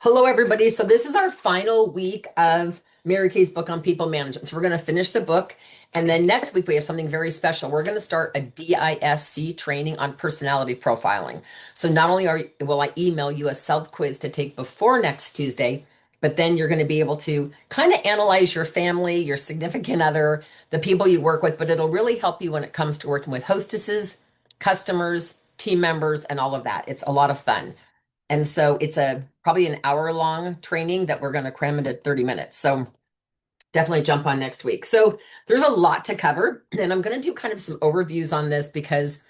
Hello, everybody. So this is our final week of Mary Kay's book on people management. So we're going to finish the book. And then next week, we have something very special. We're going to start a DISC training on personality profiling. So not only will I email you a self quiz to take before next Tuesday, but then you're going to be able to kind of analyze your family, your significant other, the people you work with, but it'll really help you when it comes to working with hostesses, customers, team members, and all of that. It's a lot of fun. And so it's a probably an hour long training that we're going to cram into 30 minutes. So definitely jump on next week. So there's a lot to cover, and I'm going to do kind of some overviews on this because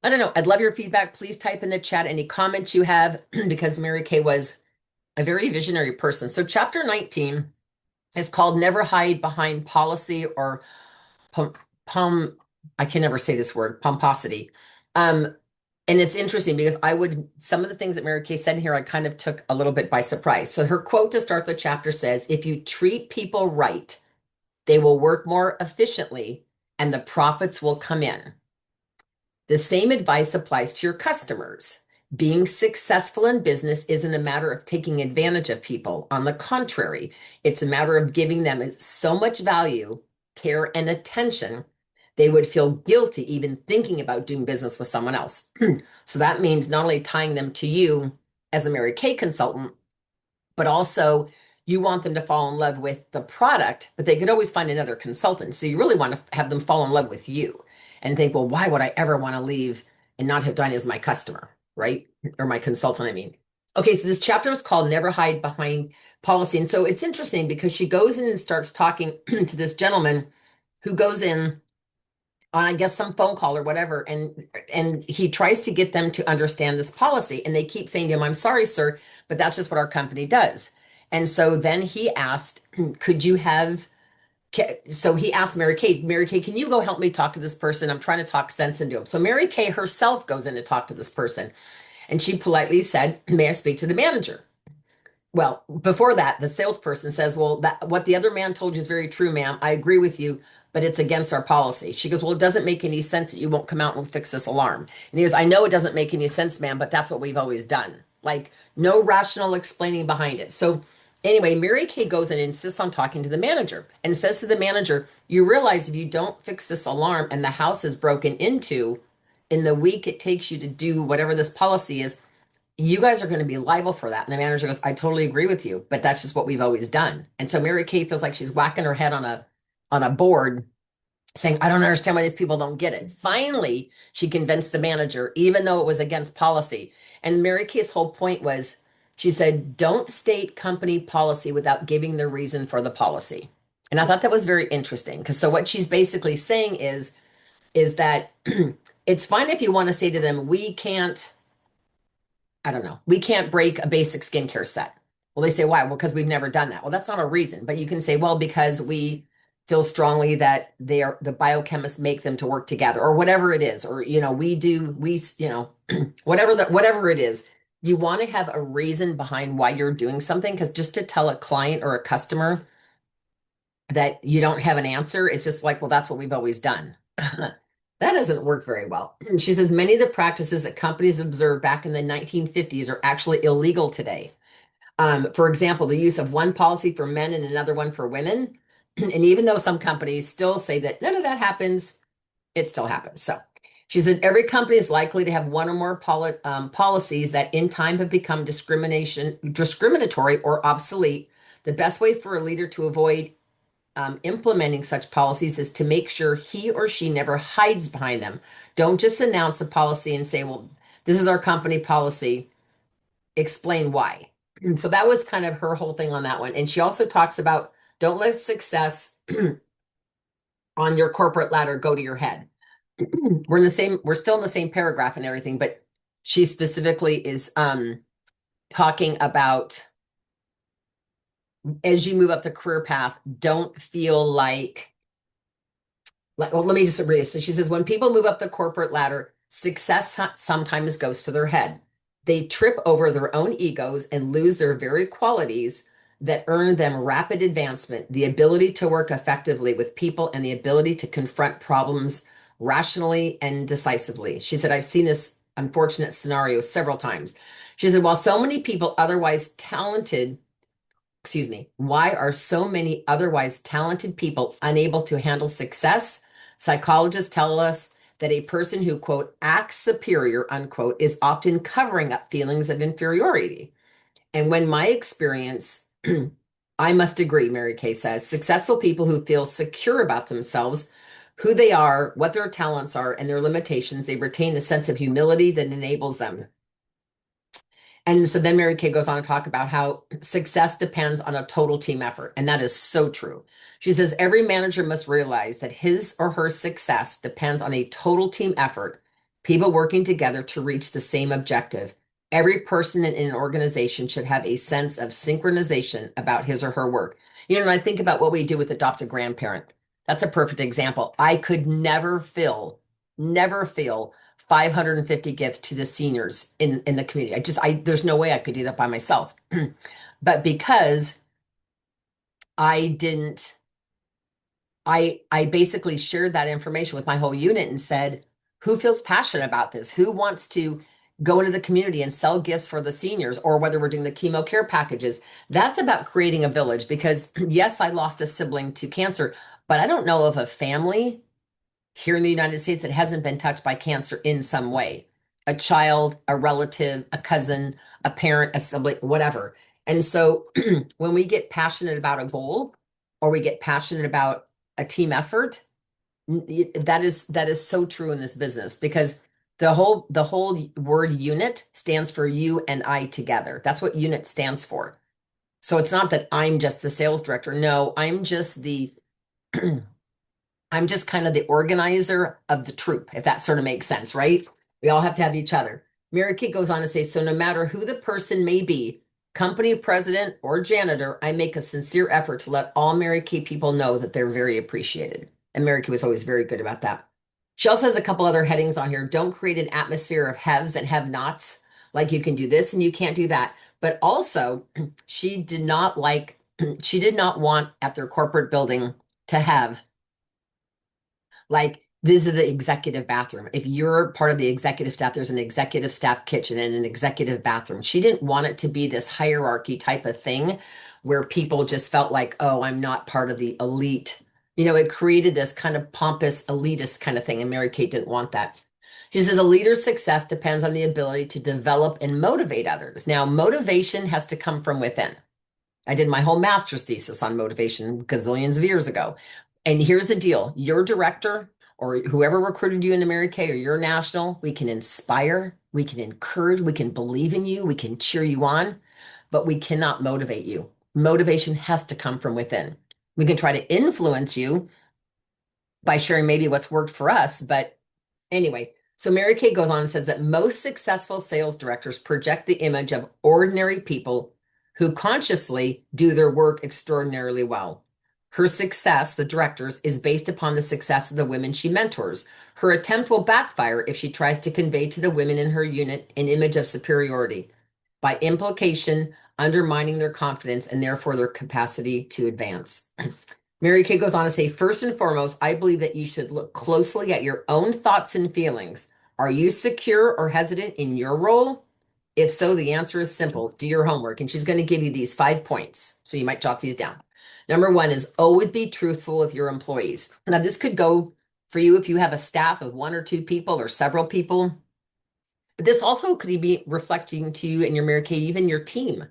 I don't know, I'd love your feedback. Please type in the chat any comments you have because Mary Kay was a very visionary person. So chapter 19 is called Never Hide Behind Policy or pom, pom I can never say this word, pomposity. Um, and it's interesting because some of the things that Mary Kay said in here, I kind of took a little bit by surprise. So her quote to start the chapter says, if you treat people right, they will work more efficiently and the profits will come in. The same advice applies to your customers. Being successful in business isn't a matter of taking advantage of people. On the contrary, it's a matter of giving them so much value, care, and attention, they would feel guilty even thinking about doing business with someone else. So that means not only tying them to you as a Mary Kay consultant, but also you want them to fall in love with the product, but they could always find another consultant. So you really want to have them fall in love with you and think, well, why would I ever want to leave and not have Dinah as my customer, right? Or my consultant, I mean. Okay, so this chapter is called Never Hide Behind Policy. And so it's interesting because she goes in and starts talking to this gentleman who goes in on, I guess, some phone call or whatever, and he tries to get them to understand this policy, and they keep saying to him, "I'm sorry, sir, but that's just what our company does." And so then he asked, "Could you have?" So he asked Mary Kay, can you go help me talk to this person? I'm trying to talk sense into him. So Mary Kay herself goes in to talk to this person, and she politely said, "May I speak to the manager?" Well, before that, the salesperson says, "Well, that what the other man told you is very true, ma'am. I agree with you, but it's against our policy." She goes, "Well, it doesn't make any sense that you won't come out and fix this alarm." And he goes, "I know it doesn't make any sense, ma'am, but that's what we've always done." Like no rational explaining behind it. So anyway, Mary Kay goes and insists on talking to the manager and says to the manager, "You realize if you don't fix this alarm and the house is broken into in the week it takes you to do whatever this policy is, you guys are going to be liable for that." And the manager goes, "I totally agree with you, but that's just what we've always done." And so Mary Kay feels like she's whacking her head on a board saying, "I don't understand why these people don't get it." Finally, she convinced the manager, even though it was against policy. And Mary Kay's whole point was, she said, "Don't state company policy without giving the reason for the policy." And I thought that was very interesting because so what she's basically saying is that it's fine if you want to say to them, "We can't, I don't know, we can't break a basic skincare set." Well, they say, "Why?" "Well, because we've never done that." Well, that's not a reason, but you can say, "Well, because we feel strongly that the biochemists make them to work together," or whatever it is, or, whatever it is. You want to have a reason behind why you're doing something, because just to tell a client or a customer that you don't have an answer, it's just like, "Well, that's what we've always done." That doesn't work very well. She says many of the practices that companies observed back in the 1950s are actually illegal today. For example, the use of one policy for men and another one for women. And even though some companies still say that none of that happens, it still happens. So she said every company is likely to have one or more policies that in time have become discriminatory or obsolete. The best way for a leader to avoid implementing such policies is to make sure he or she never hides behind them. Don't just announce a policy and say, "Well, this is our company policy. Explain why." And so that was kind of her whole thing on that one. And she also talks about don't let success on your corporate ladder go to your head. We're still in the same paragraph and everything, but she specifically is talking about as you move up the career path, don't feel like, well, let me just read it. So she says, when people move up the corporate ladder, success sometimes goes to their head. They trip over their own egos and lose their very qualities that earn them rapid advancement, the ability to work effectively with people and the ability to confront problems rationally and decisively. She said, I've seen this unfortunate scenario several times. She said, while so many people otherwise talented, excuse me, why are so many otherwise talented people unable to handle success? Psychologists tell us that a person who, quote, acts superior, unquote, is often covering up feelings of inferiority. And when my experience, I must agree, Mary Kay says, successful people who feel secure about themselves, who they are, what their talents are, and their limitations, they retain a sense of humility that enables them. And so then Mary Kay goes on to talk about how success depends on a total team effort. And that is so true. She says every manager must realize that his or her success depends on a total team effort, people working together to reach the same objective. Every person in an organization should have a sense of synchronization about his or her work. You know, when I think about what we do with Adopt a Grandparent, that's a perfect example. I could never feel 550 gifts to the seniors in the community. There's no way I could do that by myself. But because I didn't, I basically shared that information with my whole unit and said, who feels passionate about this? Who wants to go into the community and sell gifts for the seniors, or whether we're doing the chemo care packages? That's about creating a village because yes, I lost a sibling to cancer, but I don't know of a family here in the United States that hasn't been touched by cancer in some way. A child, a relative, a cousin, a parent, a sibling, whatever. And so when we get passionate about a goal or we get passionate about a team effort, that is so true in this business because the whole word unit stands for you and I together. That's what unit stands for. So it's not that I'm just the sales director. No, I'm just kind of the organizer of the troop, if that sort of makes sense, right? We all have to have each other. Mary Kay goes on to say, so no matter who the person may be, company president or janitor, I make a sincere effort to let all Mary Kay people know that they're very appreciated. And Mary Kay was always very good about that. She also has a couple other headings on here. Don't create an atmosphere of haves and have nots, like you can do this and you can't do that. But also, she did not like, she did not want at their corporate building to have like this is the executive bathroom. If you're part of the executive staff, there's an executive staff kitchen and an executive bathroom. She didn't want it to be this hierarchy type of thing where people just felt like, oh, I'm not part of the elite. You know, it created this kind of pompous elitist kind of thing. And Mary Kate didn't want that. She says a leader's success depends on the ability to develop and motivate others. Now, motivation has to come from within. I did my whole master's thesis on motivation gazillions of years ago. And here's the deal, your director or whoever recruited you into Mary Kay or your national, we can inspire, we can encourage, we can believe in you, we can cheer you on, but we cannot motivate you. Motivation has to come from within. We can try to influence you by sharing maybe what's worked for us, but anyway, so Mary Kay goes on and says that most successful sales directors project the image of ordinary people who consciously do their work extraordinarily well. Her success, the director's, is based upon the success of the women she mentors. Her attempt will backfire if she tries to convey to the women in her unit an image of superiority, by implication, undermining their confidence and therefore their capacity to advance. Mary Kay goes on to say, first and foremost, I believe that you should look closely at your own thoughts and feelings. Are you secure or hesitant in your role? If so, the answer is simple. Do your homework. And she's going to give you these 5 points. So you might jot these down. Number one is always be truthful with your employees. Now, this could go for you if you have a staff of 1 or 2 people or several people. But this also could be reflecting to you and your Mary Kay, even your team.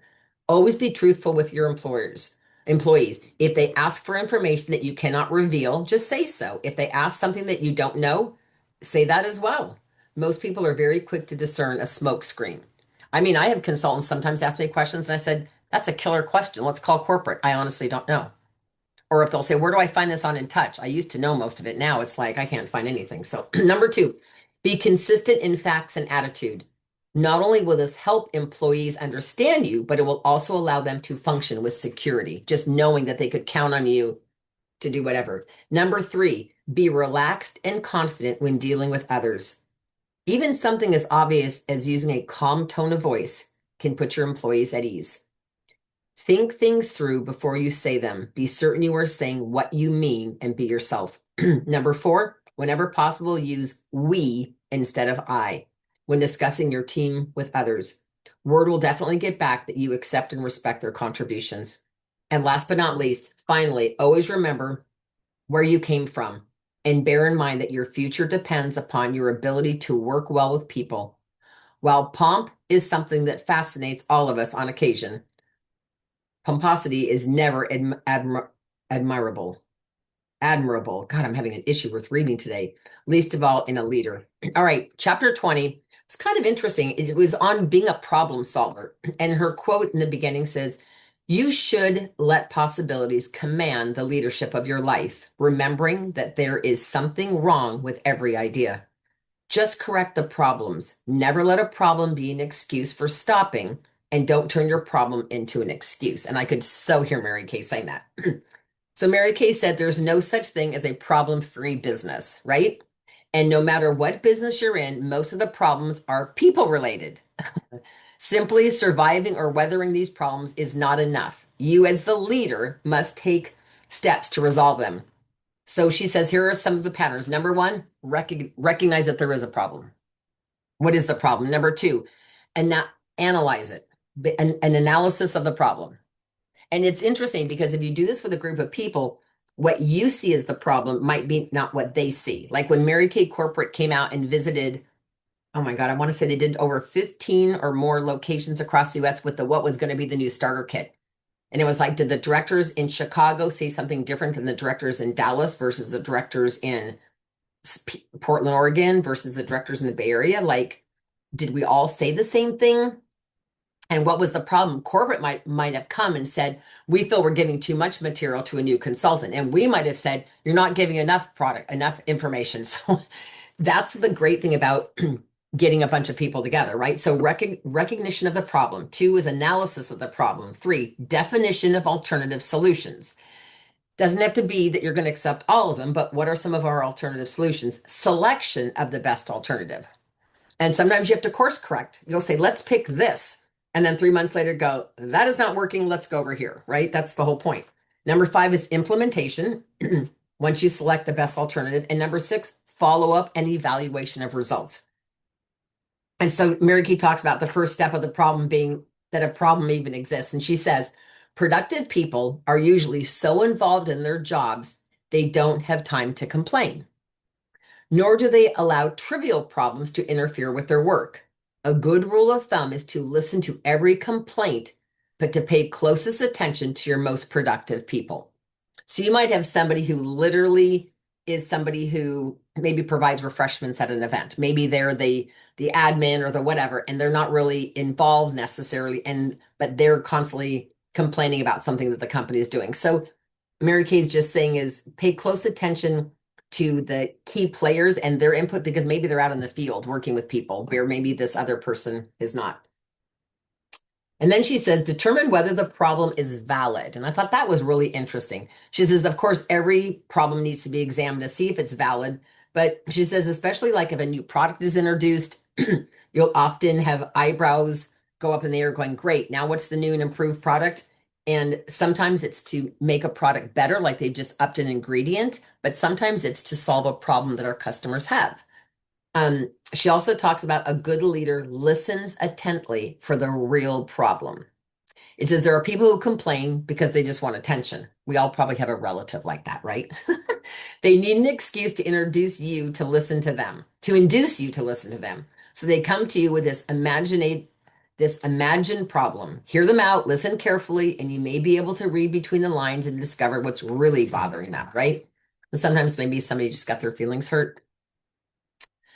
Always be truthful with your employees. If they ask for information that you cannot reveal, just say so. If they ask something that you don't know, say that as well. Most people are very quick to discern a smoke screen. I mean, I have consultants sometimes ask me questions and I said, that's a killer question. Let's call corporate. I honestly don't know. Or if they'll say, where do I find this on In Touch? I used to know most of it. Now it's like I can't find anything. So number two, be consistent in facts and attitude. Not only will this help employees understand you, but it will also allow them to function with security, just knowing that they could count on you to do whatever. Number three, be relaxed and confident when dealing with others. Even something as obvious as using a calm tone of voice can put your employees at ease. Think things through before you say them. Be certain you are saying what you mean and be yourself. Number four, whenever possible, use we instead of I. when discussing your team with others. Word will definitely get back that you accept and respect their contributions. And last but not least, finally, always remember where you came from and bear in mind that your future depends upon your ability to work well with people. While pomp is something that fascinates all of us on occasion, pomposity is never admirable. Admirable. God, I'm having an issue with reading today, least of all in a leader. All right, chapter 20. It's kind of interesting. It was on being a problem solver. And her quote in the beginning says, "You should let possibilities command the leadership of your life, remembering that there is something wrong with every idea. Just correct the problems. Never let a problem be an excuse for stopping, and don't turn your problem into an excuse." And I could so hear Mary Kay saying that. So Mary Kay said there's no such thing as a problem-free business, right? And no matter what business you're in, most of the problems are people related. Simply surviving or weathering these problems is not enough. You, as the leader, must take steps to resolve them. So she says, here are some of the patterns. Number one, recognize that there is a problem. What is the problem? Number two, and not analyze it, an analysis of the problem. And it's interesting because if you do this with a group of people, what you see as the problem might be not what they see. Like when Mary Kay Corporate came out and visited, oh my God, I want to say they did over 15 or more locations across the US with the what was going to be the new starter kit. And it was like, did the directors in Chicago say something different than the directors in Dallas versus the directors in Portland, Oregon versus the directors in the Bay Area? Like, did we all say the same thing? And what was the problem? Corporate might have come and said, we feel we're giving too much material to a new consultant. And we might have said, you're not giving enough product, enough information. So that's the great thing about getting a bunch of people together, right? So recognition of the problem. Two is analysis of the problem. Three, definition of alternative solutions. Doesn't have to be that you're going to accept all of them, but what are some of our alternative solutions? Selection of the best alternative. And sometimes you have to course correct. You'll say, let's pick this. And then 3 months later, go, that is not working. Let's go over here, right? That's the whole point. Number five is implementation. Once you select the best alternative. And number six, follow up and evaluation of results. And so Mary Kay talks about the first step of the problem being that a problem even exists. And she says, productive people are usually so involved in their jobs, they don't have time to complain, nor do they allow trivial problems to interfere with their work. A good rule of thumb is to listen to every complaint, but to pay closest attention to your most productive people. So you might have somebody who literally is somebody who maybe provides refreshments at an event. Maybe they're the admin or the whatever, and they're not really involved necessarily, but they're constantly complaining about something that the company is doing. So Mary Kay's just saying is pay close attention to the key players and their input because maybe they're out in the field working with people where maybe this other person is not. And then she says, determine whether the problem is valid. And I thought that was really interesting. She says, of course, every problem needs to be examined to see if it's valid. But she says, especially like if a new product is introduced, you'll often have eyebrows go up in the air going, great, now what's the new and improved product? And sometimes it's to make a product better, like they've just upped an ingredient, but sometimes it's to solve a problem that our customers have. She also talks about a good leader listens intently for the real problem. It says there are people who complain because they just want attention. We all probably have a relative like that, right? They need an excuse to introduce you to listen to them, to induce you to listen to them. So they come to you with this imagined problem. Hear them out, listen carefully, and you may be able to read between the lines and discover what's really bothering them, right? And sometimes maybe somebody just got their feelings hurt.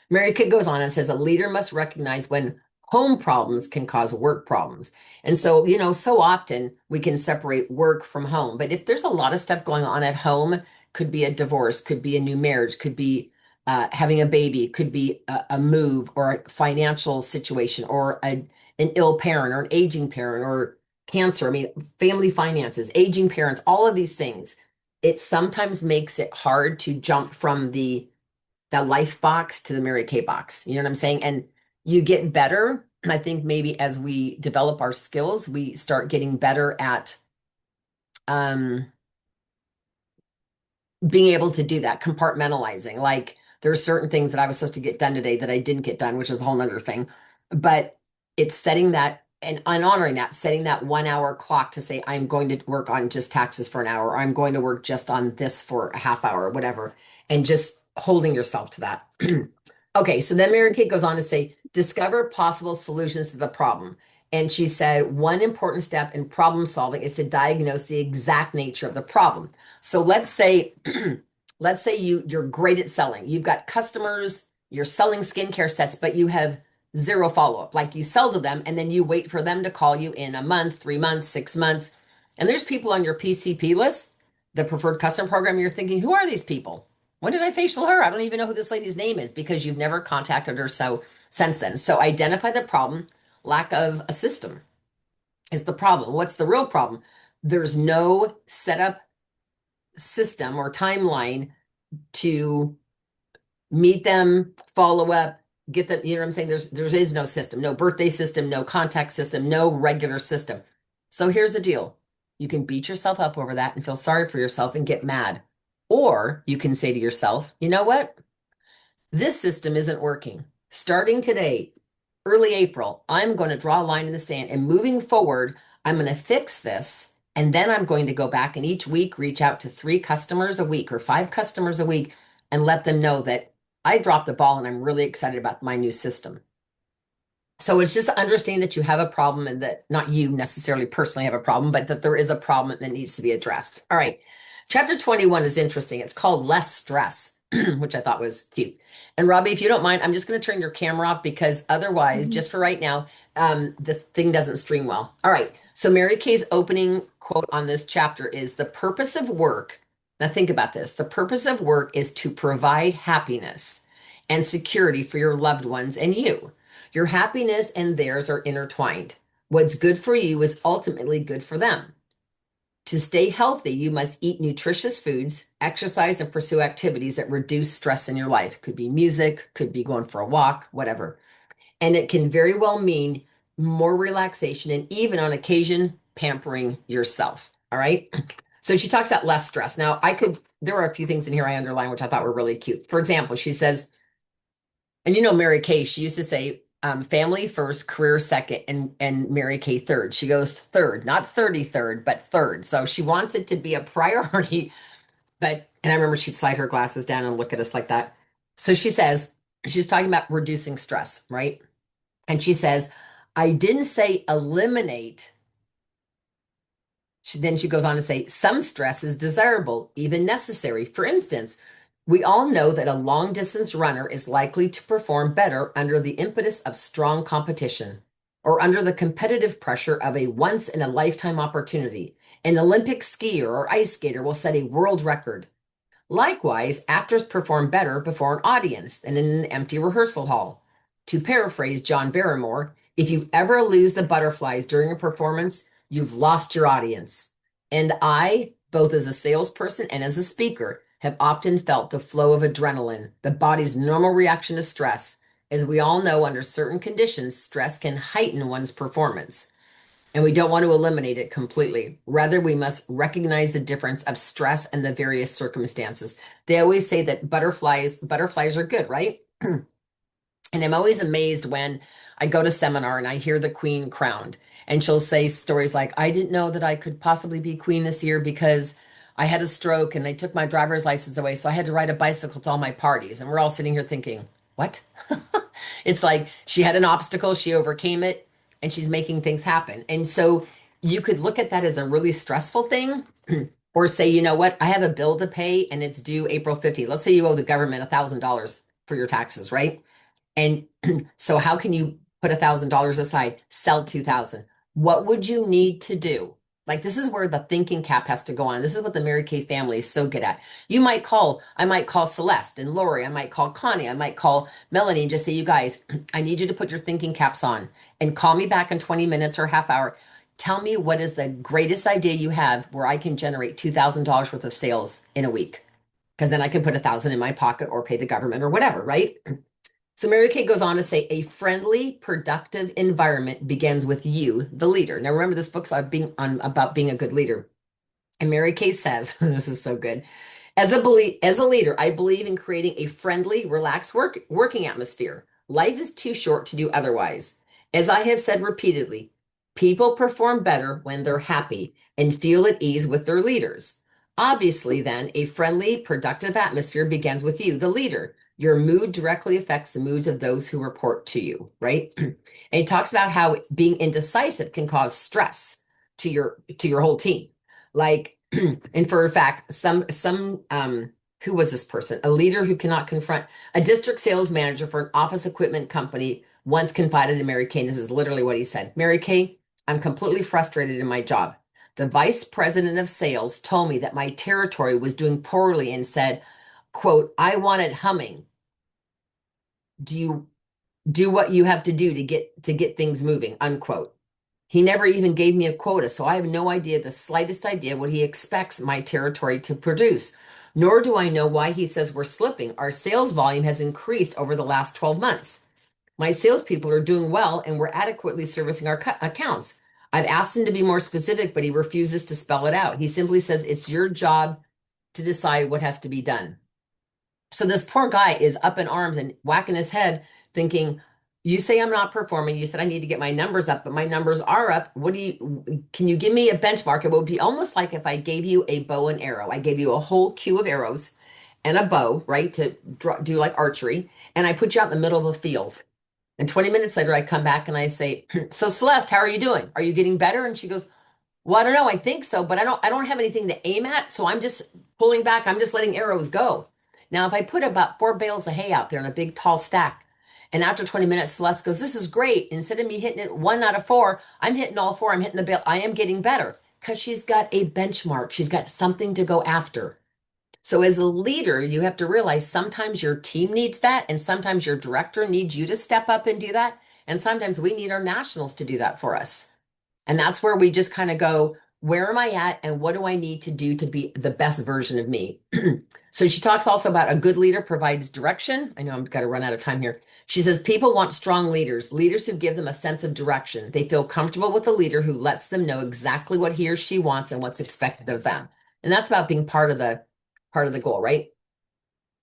Mary Kay goes on and says a leader must recognize when home problems can cause work problems. And so, so often we can separate work from home. But if there's a lot of stuff going on at home, could be a divorce, could be a new marriage, could be having a baby, could be a move or a financial situation or an ill parent or an aging parent or cancer. I mean, family finances, aging parents, all of these things. It sometimes makes it hard to jump from that life box to the Mary Kay box. You know what I'm saying? And you get better. I think maybe as we develop our skills, we start getting better at being able to do that, compartmentalizing. Like There are certain things that I was supposed to get done today that I didn't get done, which is a whole nother thing. But it's setting that and honoring that, setting that 1 hour clock to say, I'm going to work on just taxes for an hour, or I'm going to work just on this for a half hour, or whatever, and just holding yourself to that. Okay, so then Mary Kate goes on to say, discover possible solutions to the problem. And she said, one important step in problem solving is to diagnose the exact nature of the problem. So let's say you're great at selling. You've got customers, you're selling skincare sets, but you have zero follow-up. Like you sell to them and then you wait for them to call you in a month, 3 months, 6 months. And there's people on your PCP list, the preferred customer program, you're thinking, who are these people? When did I facial her? I don't even know who this lady's name is because you've never contacted her since then. So identify the problem. Lack of a system is the problem. What's the real problem? There's no setup system or timeline to meet them, follow up, get them, you know what I'm saying? There is no system, no birthday system, no contact system, no regular system. So here's the deal. You can beat yourself up over that and feel sorry for yourself and get mad. Or you can say to yourself, you know what? This system isn't working. Starting today, early April, I'm going to draw a line in the sand and moving forward, I'm going to fix this. And then I'm going to go back and each week reach out to 3 customers a week or 5 customers a week and let them know that I dropped the ball and I'm really excited about my new system. So it's just understanding that you have a problem and that not you necessarily personally have a problem, but that there is a problem that needs to be addressed. All right. Chapter 21 is interesting. It's called Less Stress, which I thought was cute. And Robbie, if you don't mind, I'm just going to turn your camera off because otherwise, just for right now, this thing doesn't stream well. All right. So Mary Kay's opening quote on this chapter is the purpose of work. Now think about this. The purpose of work is to provide happiness and security for your loved ones and you. Your happiness and theirs are intertwined. What's good for you is ultimately good for them. To stay healthy, you must eat nutritious foods, exercise, and pursue activities that reduce stress in your life. Could be music, could be going for a walk, whatever. And it can very well mean more relaxation and even on occasion, pampering yourself. All right. So she talks about less stress. Now, there are a few things in here I underlined, which I thought were really cute. For example, she says, and you know, Mary Kay, she used to say, family first, career second, and Mary Kay third. She goes third, not 33rd, but third. So she wants it to be a priority. And I remember she'd slide her glasses down and look at us like that. So she says, she's talking about reducing stress, right? And she says, I didn't say eliminate. Then she goes on to say, some stress is desirable, even necessary. For instance, we all know that a long distance runner is likely to perform better under the impetus of strong competition or under the competitive pressure of a once in a lifetime opportunity. An Olympic skier or ice skater will set a world record. Likewise, actors perform better before an audience than in an empty rehearsal hall. To paraphrase John Barrymore, if you ever lose the butterflies during a performance, you've lost your audience. And I, both as a salesperson and as a speaker, have often felt the flow of adrenaline, the body's normal reaction to stress. As we all know, under certain conditions, stress can heighten one's performance. And we don't want to eliminate it completely. Rather, we must recognize the difference of stress and the various circumstances. They always say that butterflies are good, right? And I'm always amazed when I go to seminar and I hear the queen crowned. And she'll say stories like, I didn't know that I could possibly be queen this year because I had a stroke and they took my driver's license away. So I had to ride a bicycle to all my parties. And we're all sitting here thinking, what? It's like she had an obstacle, she overcame it, and she's making things happen. And so you could look at that as a really stressful thing. Or say, you know what, I have a bill to pay and it's due April 15th. Let's say you owe the government $1,000 for your taxes, right? And so how can you put $1,000 aside, sell 2,000? What would you need to do? Like this is where the thinking cap has to go on. This is what the Mary Kay family is so good at. I might call Celeste and Lori, I might call Connie, I might call Melanie and just say, you guys, I need you to put your thinking caps on and call me back in 20 minutes or half hour. Tell me what is the greatest idea you have where I can generate $2,000 worth of sales in a week. Because then I can put 1,000 in my pocket or pay the government or whatever, right? So Mary Kay goes on to say, a friendly, productive environment begins with you, the leader. Now remember, this book's about being a good leader. And Mary Kay says, this is so good. As a leader, I believe in creating a friendly, relaxed working atmosphere. Life is too short to do otherwise. As I have said repeatedly, people perform better when they're happy and feel at ease with their leaders. Obviously, then, a friendly, productive atmosphere begins with you, the leader. Your mood directly affects the moods of those who report to you, right? And he talks about how being indecisive can cause stress to your whole team. Like, and for a fact, who was this person? A leader who cannot confront a district sales manager for an office equipment company once confided in Mary Kay. This is literally what he said. Mary Kay, I'm completely frustrated in my job. The vice president of sales told me that my territory was doing poorly and said, quote, I want it humming. Do you do what you have to do to get things moving, unquote. He never even gave me a quota, so I have no idea, the slightest idea, what he expects my territory to produce. Nor do I know why he says we're slipping. Our sales volume has increased over the last 12 months. My salespeople are doing well and we're adequately servicing our accounts. I've asked him to be more specific, but he refuses to spell it out. He simply says it's your job to decide what has to be done. So this poor guy is up in arms and whacking his head, thinking, you say I'm not performing. You said I need to get my numbers up, but my numbers are up. Can you give me a benchmark? It would be almost like if I gave you a bow and arrow. I gave you a whole queue of arrows and a bow, right, to do like archery. And I put you out in the middle of the field. And 20 minutes later, I come back and I say, so Celeste, how are you doing? Are you getting better? And she goes, well, I don't know. I think so, but I don't have anything to aim at. So I'm just pulling back. I'm just letting arrows go. Now, if I put about 4 bales of hay out there in a big tall stack, and after 20 minutes, Celeste goes, this is great. Instead of me hitting it 1 out of 4, I'm hitting all 4. I'm hitting the bale. I am getting better because she's got a benchmark. She's got something to go after. So as a leader, you have to realize sometimes your team needs that, and sometimes your director needs you to step up and do that. And sometimes we need our nationals to do that for us. And that's where we just kind of go, where am I at and what do I need to do to be the best version of me? So she talks also about a good leader provides direction. I know I'm got to run out of time here. She says people want strong leaders who give them a sense of direction. They feel comfortable with a leader who lets them know exactly what he or she wants and what's expected of them. And that's about being part of the goal, right?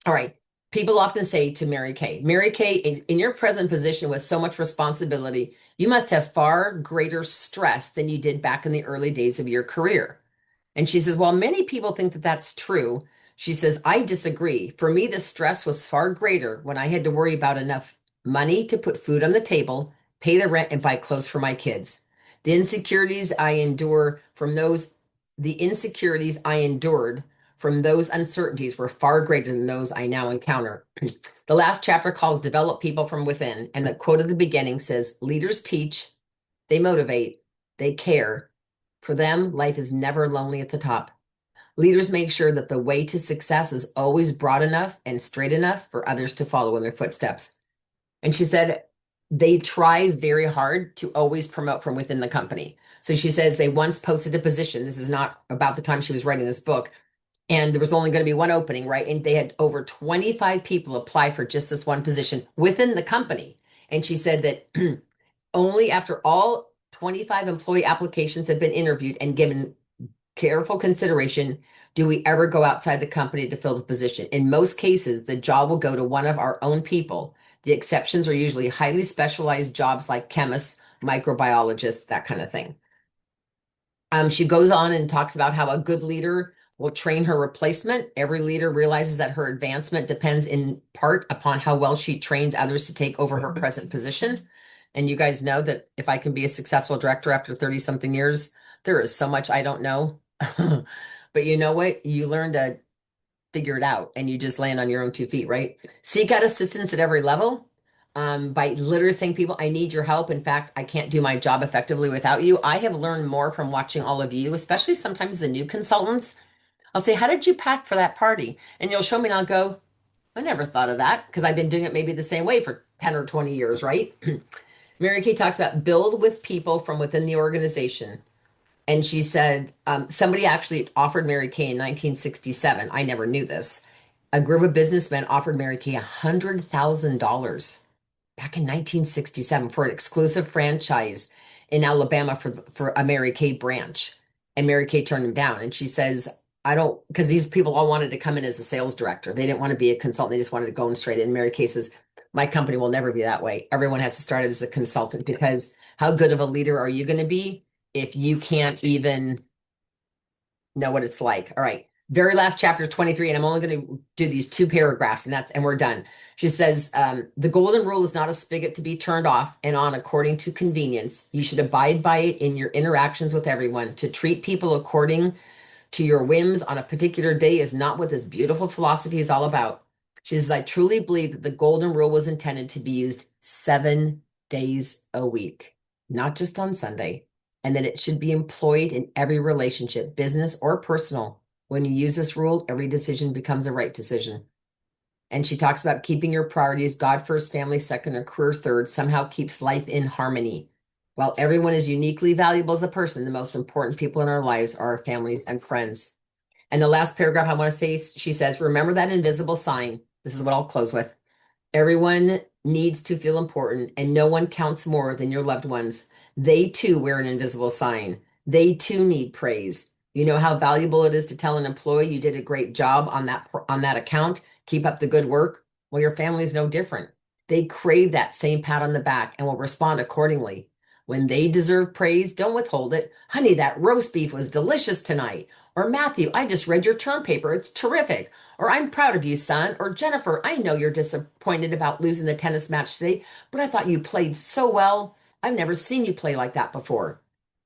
All right. People often say to Mary Kay, in your present position with so much responsibility, you must have far greater stress than you did back in the early days of your career. And she says, well, many people think that that's true. She says, I disagree. For me, the stress was far greater when I had to worry about enough money to put food on the table, pay the rent, and buy clothes for my kids. The insecurities I endure from those, the insecurities I endured from those uncertainties were far greater than those I now encounter. The last chapter calls Develop People from Within, and the quote at the beginning says, leaders teach, they motivate, they care. For them, life is never lonely at the top. Leaders make sure that the way to success is always broad enough and straight enough for others to follow in their footsteps. And she said, they try very hard to always promote from within the company. So she says they once posted a position. This is not about the time she was writing this book, and there was only going to be one opening, right? And they had over 25 people apply for just this one position within the company. And she said that only after all 25 employee applications have been interviewed and given careful consideration do we ever go outside the company to fill the position. In most cases, the job will go to one of our own people. The exceptions are usually highly specialized jobs like chemists, microbiologists, that kind of thing. She goes on and talks about how a good leader will train her replacement. Every leader realizes that her advancement depends in part upon how well she trains others to take over her present position. And you guys know that if I can be a successful director after 30 something years, there is so much I don't know. But you know what? You learn to figure it out and you just land on your own 2 feet, right? Seek out assistance at every level by literally saying, people, I need your help. In fact, I can't do my job effectively without you. I have learned more from watching all of you, especially sometimes the new consultants. I'll say, how did you pack for that party? And you'll show me and I'll go, I never thought of that because I've been doing it maybe the same way for 10 or 20 years, right? Mary Kay talks about build with people from within the organization. And she said, somebody actually offered Mary Kay in 1967. I never knew this. A group of businessmen offered Mary Kay $100,000 back in 1967 for an exclusive franchise in Alabama for a Mary Kay branch. And Mary Kay turned him down. And she says, I don't, because these people all wanted to come in as a sales director. They didn't want to be a consultant. They just wanted to go in straight in. Mary Kay says, my company will never be that way. Everyone has to start as a consultant because how good of a leader are you going to be if you can't even know what it's like? All right. Very last chapter 23, and I'm only going to do these two paragraphs and we're done. She says, the golden rule is not a spigot to be turned off and on according to convenience. You should abide by it in your interactions with everyone. To treat people according to your whims on a particular day is not what this beautiful philosophy is all about. She says, I truly believe that the golden rule was intended to be used 7 days a week, not just on Sunday, and that it should be employed in every relationship, business or personal. When you use this rule, every decision becomes a right decision. And she talks about keeping your priorities, God first, family second, or career third, somehow keeps life in harmony. While everyone is uniquely valuable as a person, the most important people in our lives are our families and friends. And the last paragraph I want to say, she says, remember that invisible sign. This is what I'll close with. Everyone needs to feel important, and no one counts more than your loved ones. They too wear an invisible sign. They too need praise. You know how valuable it is to tell an employee you did a great job on that account. Keep up the good work. Well, your family is no different. They crave that same pat on the back and will respond accordingly. When they deserve praise, don't withhold it. Honey, that roast beef was delicious tonight. Or Matthew, I just read your term paper. It's terrific. Or I'm proud of you, son. Or Jennifer, I know you're disappointed about losing the tennis match today, but I thought you played so well. I've never seen you play like that before.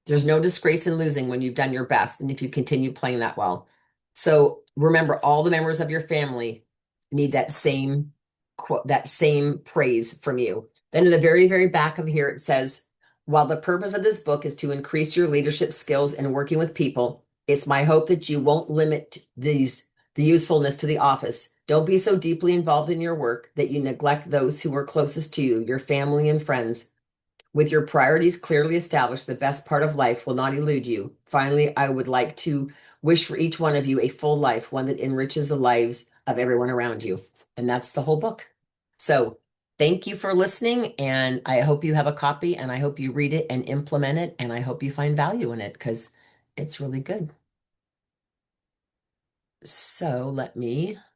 There's no disgrace in losing when you've done your best and if you continue playing that well. So remember, all the members of your family need that same quote, that same praise from you. Then in the very, very back of here, it says, while the purpose of this book is to increase your leadership skills in working with people, it's my hope that you won't limit the usefulness to the office. Don't be so deeply involved in your work that you neglect those who are closest to you, your family and friends. With your priorities clearly established, the best part of life will not elude you. Finally, I would like to wish for each one of you a full life, one that enriches the lives of everyone around you. And that's the whole book. So thank you for listening. And I hope you have a copy and I hope you read it and implement it. And I hope you find value in it because it's really good. So let me